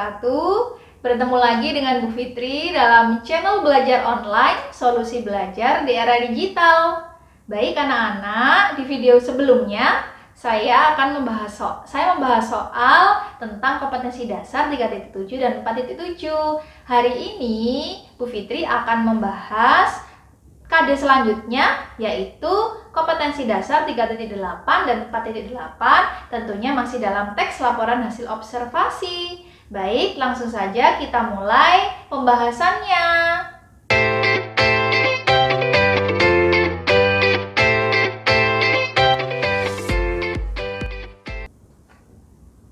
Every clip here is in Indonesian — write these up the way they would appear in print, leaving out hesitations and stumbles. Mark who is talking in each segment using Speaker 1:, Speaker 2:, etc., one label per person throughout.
Speaker 1: wabarakatuh. Bertemu lagi dengan Bu Fitri dalam channel Belajar Online, Solusi Belajar di Era Digital. Baik anak-anak, di video sebelumnya saya membahas soal tentang kompetensi dasar 3.7 dan 4.7. Hari ini Bu Fitri akan membahas KD selanjutnya, yaitu kompetensi dasar 3.8 dan 4.8, tentunya masih dalam teks laporan hasil observasi. Baik, langsung saja kita mulai pembahasannya.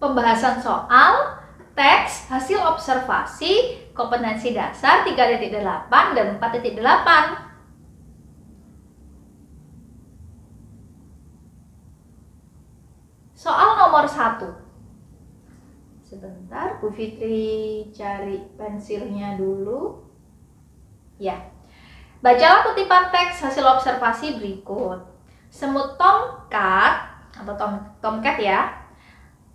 Speaker 1: Pembahasan soal teks hasil observasi kompetensi dasar 3.8 dan 4.8. Soal nomor 1. Sebentar, Bu Fitri cari pensilnya dulu. Ya. Bacalah kutipan teks hasil observasi berikut. Semut tomcat atau tomcat ya.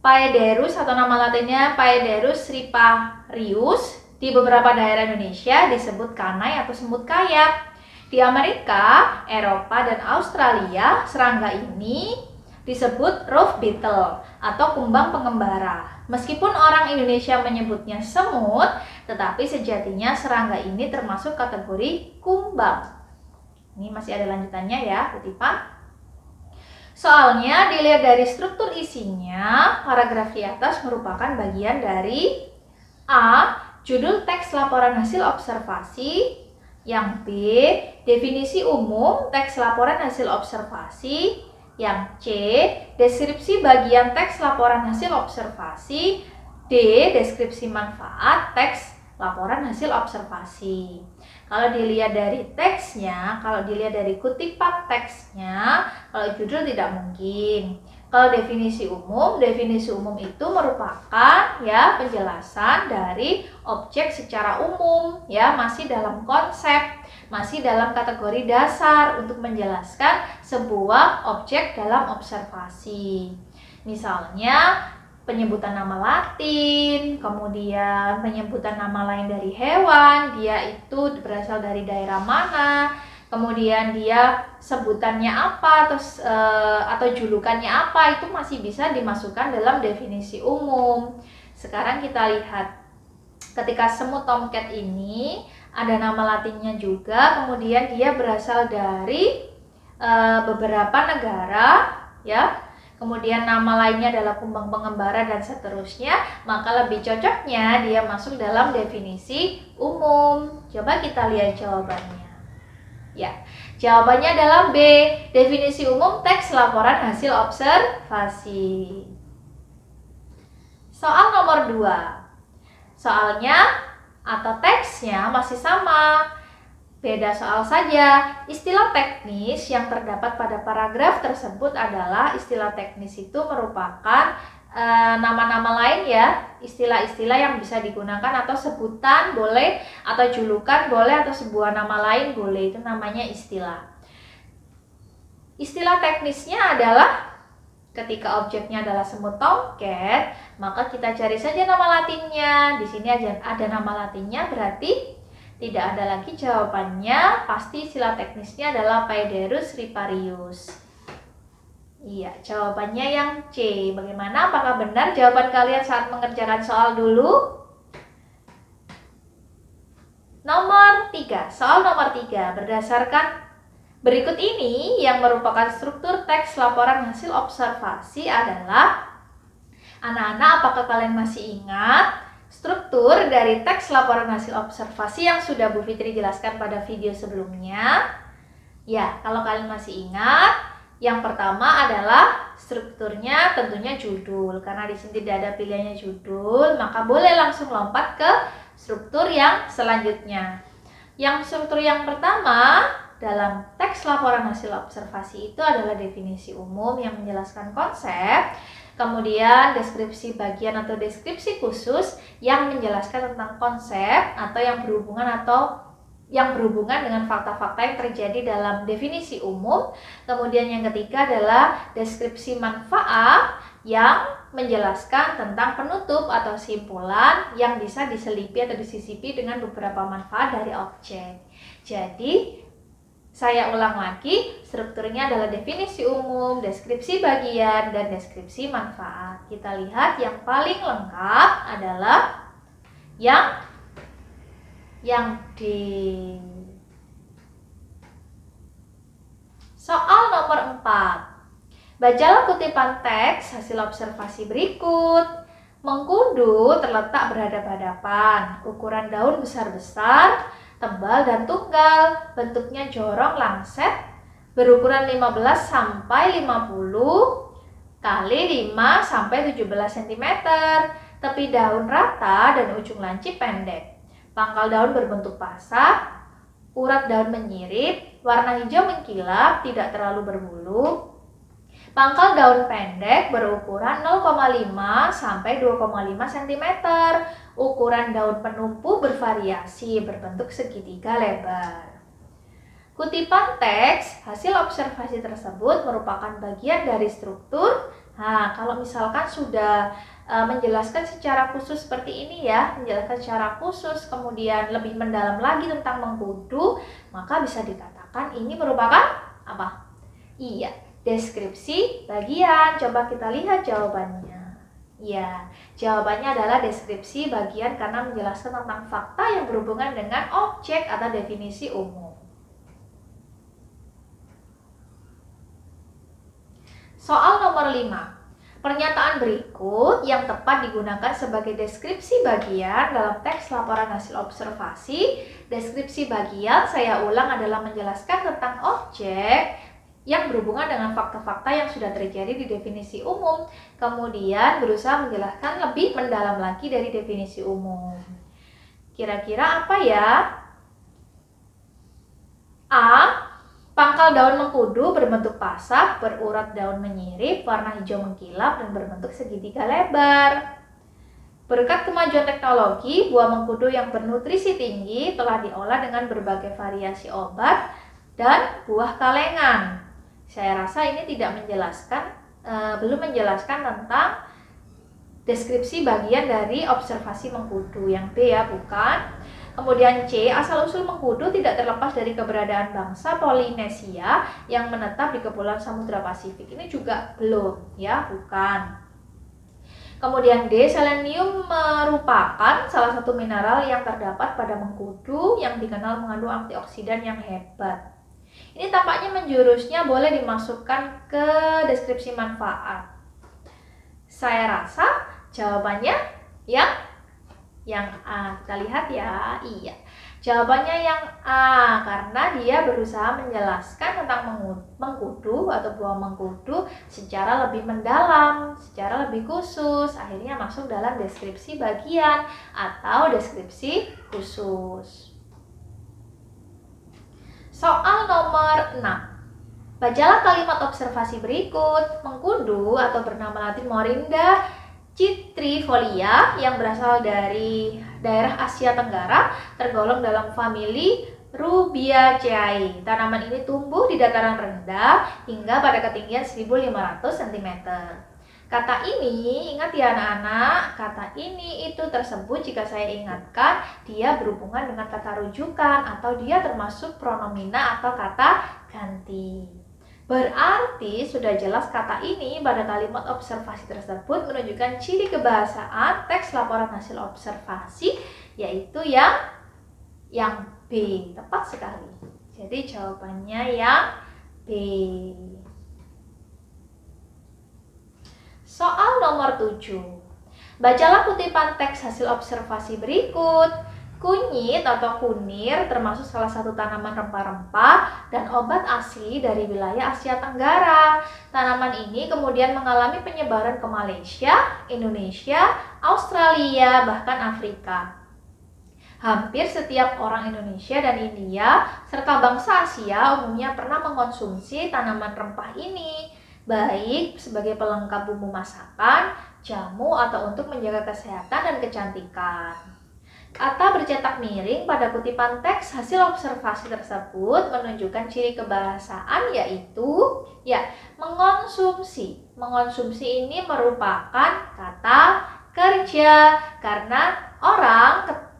Speaker 1: Paederus atau nama latinnya Paederus riparius di beberapa daerah Indonesia disebut kanai atau semut kayak. Di Amerika, Eropa, dan Australia, serangga ini disebut roof beetle atau kumbang pengembara. Meskipun orang Indonesia menyebutnya semut, tetapi sejatinya serangga ini termasuk kategori kumbang. Ini masih ada lanjutannya ya, kutipan. Soalnya dilihat dari struktur isinya, paragraf di atas merupakan bagian dari A. Judul teks laporan hasil observasi. Yang B. Definisi umum teks laporan hasil observasi. Yang C. Deskripsi bagian teks laporan hasil observasi. D. Deskripsi manfaat teks laporan hasil observasi. Kalau dilihat dari teksnya, kalau dilihat dari kutipan teksnya, kalau judul tidak mungkin. Kalau definisi umum itu merupakan ya penjelasan dari objek secara umum, ya masih dalam konsep, masih dalam kategori dasar untuk menjelaskan sebuah objek dalam observasi. Misalnya penyebutan nama Latin, kemudian penyebutan nama lain dari hewan, dia itu berasal dari daerah mana, kemudian dia sebutannya apa atau julukannya apa, itu masih bisa dimasukkan dalam definisi umum. Sekarang kita lihat ketika semut tomcat ini ada nama latinnya juga, kemudian dia berasal dari beberapa negara ya. Kemudian nama lainnya adalah kumbang pengembara dan seterusnya, maka lebih cocoknya dia masuk dalam definisi umum. Coba kita lihat jawabannya. Ya, jawabannya adalah B, definisi umum teks laporan hasil observasi. Soal nomor 2. Soalnya atau teksnya masih sama. Beda soal saja. Istilah teknis yang terdapat pada paragraf tersebut adalah istilah teknis itu merupakan nama-nama lain ya, istilah-istilah yang bisa digunakan atau sebutan boleh, atau julukan boleh, atau sebuah nama lain boleh, itu namanya istilah. Istilah teknisnya adalah ketika objeknya adalah semut tomcat, maka kita cari saja nama latinnya. Di sini ada nama latinnya, berarti tidak ada lagi jawabannya, pasti istilah teknisnya adalah Paederus riparius. Iya, jawabannya yang C. Bagaimana? Apakah benar jawaban kalian saat mengerjakan soal dulu? Nomor 3. Soal nomor 3. Berdasarkan berikut ini yang merupakan struktur teks laporan hasil observasi adalah, anak-anak apakah kalian masih ingat struktur dari teks laporan hasil observasi yang sudah Bu Fitri jelaskan pada video sebelumnya? Ya, kalau kalian masih ingat, yang pertama adalah strukturnya tentunya judul. Karena di sini tidak ada pilihannya judul, maka boleh langsung lompat ke struktur yang selanjutnya. Yang struktur yang pertama dalam teks laporan hasil observasi itu adalah definisi umum yang menjelaskan konsep. Kemudian deskripsi bagian atau deskripsi khusus yang menjelaskan tentang konsep atau yang berhubungan dengan fakta-fakta yang terjadi dalam definisi umum. Kemudian yang ketiga adalah deskripsi manfaat yang menjelaskan tentang penutup atau simpulan yang bisa diselipi atau disisipi dengan beberapa manfaat dari objek. Jadi, saya ulang lagi, strukturnya adalah definisi umum, deskripsi bagian, dan deskripsi manfaat. Kita lihat yang paling lengkap adalah yang D. Soal nomor 4. Bacalah kutipan teks hasil observasi berikut. Mengkudu terletak berhadap-hadapan. Ukuran daun besar-besar, tebal dan tunggal. Bentuknya jorong lancet, berukuran 15 sampai 50 kali 5 sampai 17 cm. Tepi daun rata dan ujung lancip pendek. Pangkal daun berbentuk pasak, urat daun menyirip, warna hijau mengkilap, tidak terlalu berbulu. Pangkal daun pendek berukuran 0,5 sampai 2,5 cm. Ukuran daun penumpu bervariasi, berbentuk segitiga lebar. Kutipan teks hasil observasi tersebut merupakan bagian dari struktur. Nah, kalau misalkan sudah menjelaskan secara khusus seperti ini ya, menjelaskan secara khusus, kemudian lebih mendalam lagi tentang mengkudu, maka bisa dikatakan ini merupakan apa? Iya, deskripsi bagian. Coba kita lihat jawabannya. Ya, jawabannya adalah deskripsi bagian karena menjelaskan tentang fakta yang berhubungan dengan objek atau definisi umum. Soal nomor 5. Pernyataan berikut yang tepat digunakan sebagai deskripsi bagian dalam teks laporan hasil observasi. Deskripsi bagian, saya ulang, adalah menjelaskan tentang objek yang berhubungan dengan fakta-fakta yang sudah terjadi di definisi umum, kemudian berusaha menjelaskan lebih mendalam lagi dari definisi umum. Kira-kira apa ya? A. Pangkal daun mengkudu berbentuk pasak, berurat daun menyirip, warna hijau mengkilap, dan berbentuk segitiga lebar. Berkat kemajuan teknologi, buah mengkudu yang bernutrisi tinggi telah diolah dengan berbagai variasi obat dan buah kalengan. Saya rasa ini tidak menjelaskan, belum menjelaskan tentang deskripsi bagian dari observasi mengkudu. Yang B ya, bukan. Kemudian C, asal-usul mengkudu tidak terlepas dari keberadaan bangsa Polinesia yang menetap di Kepulauan Samudra Pasifik. Ini juga belum ya, bukan. Kemudian D, selenium merupakan salah satu mineral yang terdapat pada mengkudu yang dikenal mengandung antioksidan yang hebat. Ini tampaknya menjurusnya boleh dimasukkan ke deskripsi manfaat. Saya rasa jawabannya yang A. Kita lihat ya. Iya, jawabannya yang A, karena dia berusaha menjelaskan tentang mengkudu atau buah mengkudu secara lebih mendalam, secara lebih khusus. Akhirnya masuk dalam deskripsi bagian atau deskripsi khusus. Soal nomor 6. Bacalah kalimat observasi berikut. Mengkudu atau bernama latin Morinda citrifolia yang berasal dari daerah Asia Tenggara tergolong dalam famili Rubiaceae. Tanaman ini tumbuh di dataran rendah hingga pada ketinggian 1500 cm. Kata ini, ingat ya anak-anak, kata ini itu tersebut jika saya ingatkan dia berhubungan dengan kata rujukan atau dia termasuk pronomina atau kata ganti. Berarti sudah jelas kata ini pada kalimat observasi tersebut menunjukkan ciri kebahasaan teks laporan hasil observasi, yaitu yang B. Tepat sekali. Jadi jawabannya yang B. Soal nomor 7. Bacalah kutipan teks hasil observasi berikut. Kunyit atau kunir termasuk salah satu tanaman rempah-rempah dan obat asli dari wilayah Asia Tenggara. Tanaman ini kemudian mengalami penyebaran ke Malaysia, Indonesia, Australia, bahkan Afrika. Hampir setiap orang Indonesia dan India serta bangsa Asia umumnya pernah mengkonsumsi tanaman rempah ini, baik sebagai pelengkap bumbu masakan, jamu, atau untuk menjaga kesehatan dan kecantikan. Kata bercetak miring pada kutipan teks hasil observasi tersebut menunjukkan ciri kebahasaan, yaitu mengonsumsi. Mengonsumsi ini merupakan kata kerja karena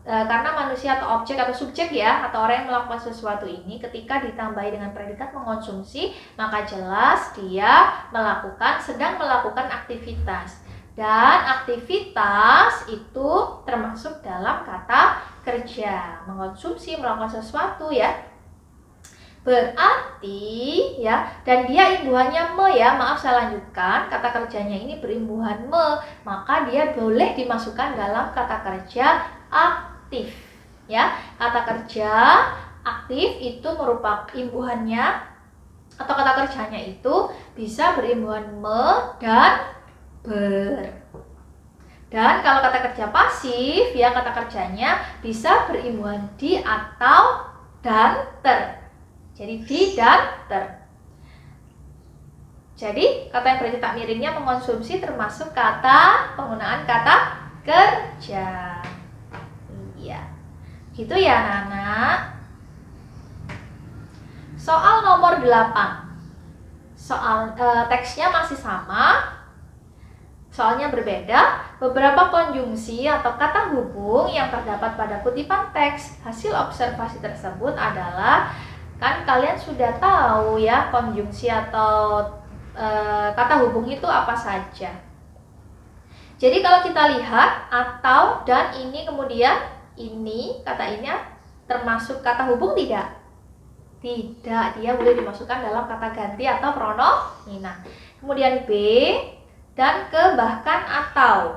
Speaker 1: karena manusia atau objek atau subjek atau orang yang melakukan sesuatu ini ketika ditambahi dengan predikat mengonsumsi, maka jelas dia sedang melakukan aktivitas. Dan aktivitas itu termasuk dalam kata kerja. Mengonsumsi, melakukan sesuatu Berarti dan dia imbuhannya me Maaf saya lanjutkan. Kata kerjanya ini berimbuhan me, maka dia boleh dimasukkan dalam kata kerja aktif. Kata kerja aktif itu merupakan imbuhannya atau kata kerjanya itu bisa berimbuhan me dan ber. Dan kalau kata kerja pasif kata kerjanya bisa berimbuhan di atau dan ter. Jadi di dan ter. Jadi kata yang bercetak miringnya mengonsumsi termasuk penggunaan kata kerja. Iya. Gitu ya anak-anak. Soal nomor 8. Soal teksnya masih sama. Soalnya berbeda, beberapa konjungsi atau kata hubung yang terdapat pada kutipan teks hasil observasi tersebut adalah, kan kalian sudah tahu konjungsi atau kata hubung itu apa saja. Jadi kalau kita lihat atau dan ini kemudian ini, kata ini termasuk kata hubung tidak? Tidak, dia boleh dimasukkan dalam kata ganti atau pronomina. Kemudian B dan ke bahkan atau.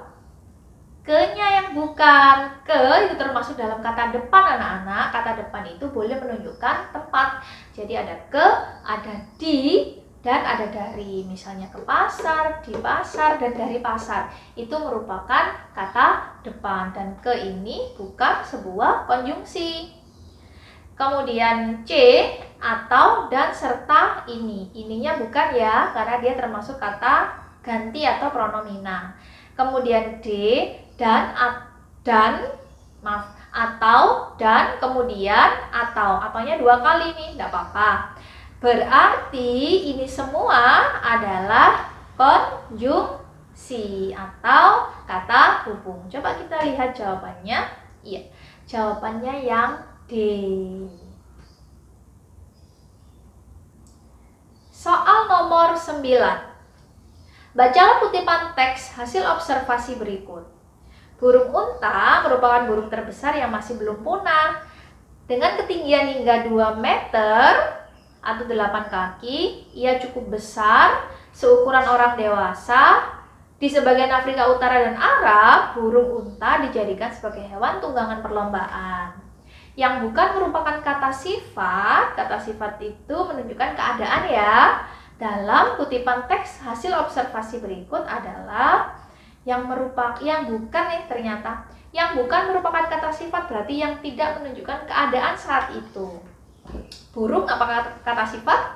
Speaker 1: Ke-nya yang bukan ke itu termasuk dalam kata depan anak-anak. Kata depan itu boleh menunjukkan tempat. Jadi ada ke, ada di, dan ada dari. Misalnya ke pasar, di pasar, dan dari pasar. Itu merupakan kata depan. Dan ke ini bukan sebuah konjungsi. Kemudian C atau dan serta ini. Ininya bukan karena dia termasuk kata ganti atau pronomina. Kemudian D atau dan kemudian ataunya 2 kali nih, enggak apa-apa. Berarti ini semua adalah konjungsi atau kata hubung. Coba kita lihat jawabannya. Iya, jawabannya yang D. Soal nomor 9. Bacalah kutipan teks hasil observasi berikut. Burung unta merupakan burung terbesar yang masih belum punah. Dengan ketinggian hingga 2 meter atau 8 kaki, ia cukup besar, seukuran orang dewasa. Di sebagian Afrika Utara dan Arab, burung unta dijadikan sebagai hewan tunggangan perlombaan. Yang bukan merupakan kata sifat itu menunjukkan keadaan Dalam kutipan teks hasil observasi berikut adalah yang bukan merupakan kata sifat, berarti yang tidak menunjukkan keadaan saat itu. Burung apakah kata sifat?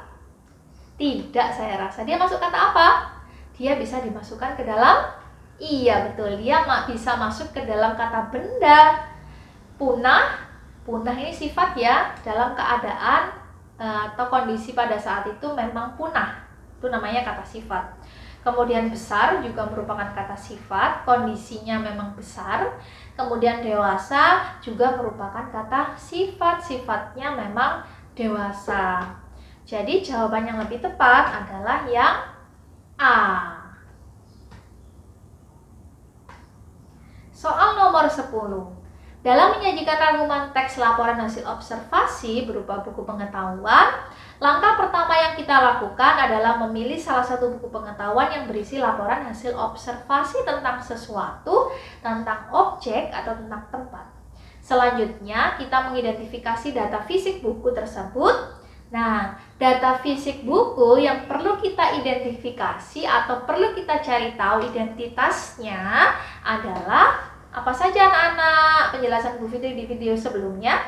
Speaker 1: Tidak, saya rasa. Dia masuk kata apa? Dia bisa dimasukkan ke dalam, iya betul, dia bisa masuk ke dalam kata benda. Punah ini sifat dalam keadaan atau kondisi pada saat itu memang punah, itu namanya kata sifat. Kemudian besar juga merupakan kata sifat, kondisinya memang besar. Kemudian dewasa juga merupakan kata sifat, sifatnya memang dewasa. Jadi jawaban yang lebih tepat adalah yang A. Soal nomor 10. Dalam menyajikan rangkuman teks laporan hasil observasi berupa buku pengetahuan, langkah pertama yang kita lakukan adalah memilih salah satu buku pengetahuan yang berisi laporan hasil observasi tentang sesuatu, tentang objek, atau tentang tempat. Selanjutnya, kita mengidentifikasi data fisik buku tersebut. Nah, data fisik buku yang perlu kita identifikasi atau perlu kita cari tahu identitasnya adalah apa saja anak-anak? Penjelasan Bu Fitri di video sebelumnya?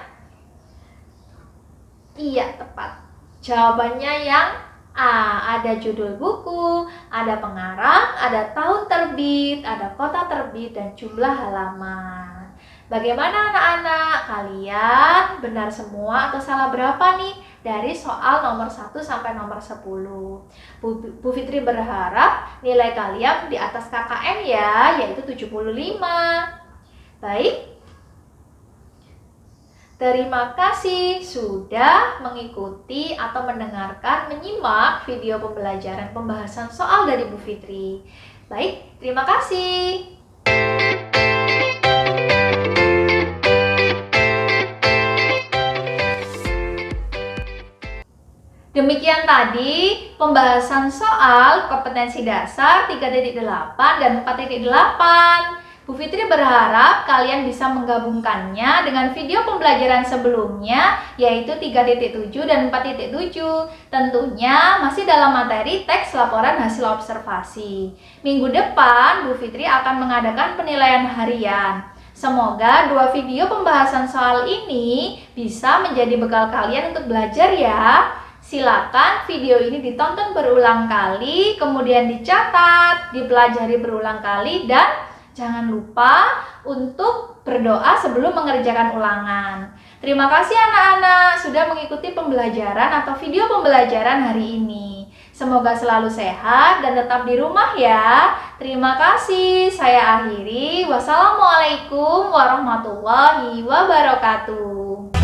Speaker 1: Iya, tepat. Jawabannya yang A. Ada judul buku, ada pengarang, ada tahun terbit, ada kota terbit, dan jumlah halaman. Bagaimana anak-anak? Kalian benar semua atau salah berapa nih dari soal nomor 1 sampai nomor 10? Bu Fitri berharap nilai kalian di atas KKM ya, yaitu 75. Baik. Terima kasih sudah mengikuti atau menyimak video pembelajaran pembahasan soal dari Bu Fitri. Baik, terima kasih. Demikian tadi pembahasan soal kompetensi dasar 3.8 dan 4.8. Bu Fitri berharap kalian bisa menggabungkannya dengan video pembelajaran sebelumnya, yaitu 3.7 dan 4.7. Tentunya masih dalam materi teks laporan hasil observasi. Minggu depan, Bu Fitri akan mengadakan penilaian harian. Semoga 2 video pembahasan soal ini bisa menjadi bekal kalian untuk belajar ya. Silakan video ini ditonton berulang kali, kemudian dicatat, dipelajari berulang kali, dan jangan lupa untuk berdoa sebelum mengerjakan ulangan. Terima kasih anak-anak sudah mengikuti pembelajaran atau video pembelajaran hari ini. Semoga selalu sehat dan tetap di rumah ya. Terima kasih. Saya akhiri. Wassalamualaikum warahmatullahi wabarakatuh.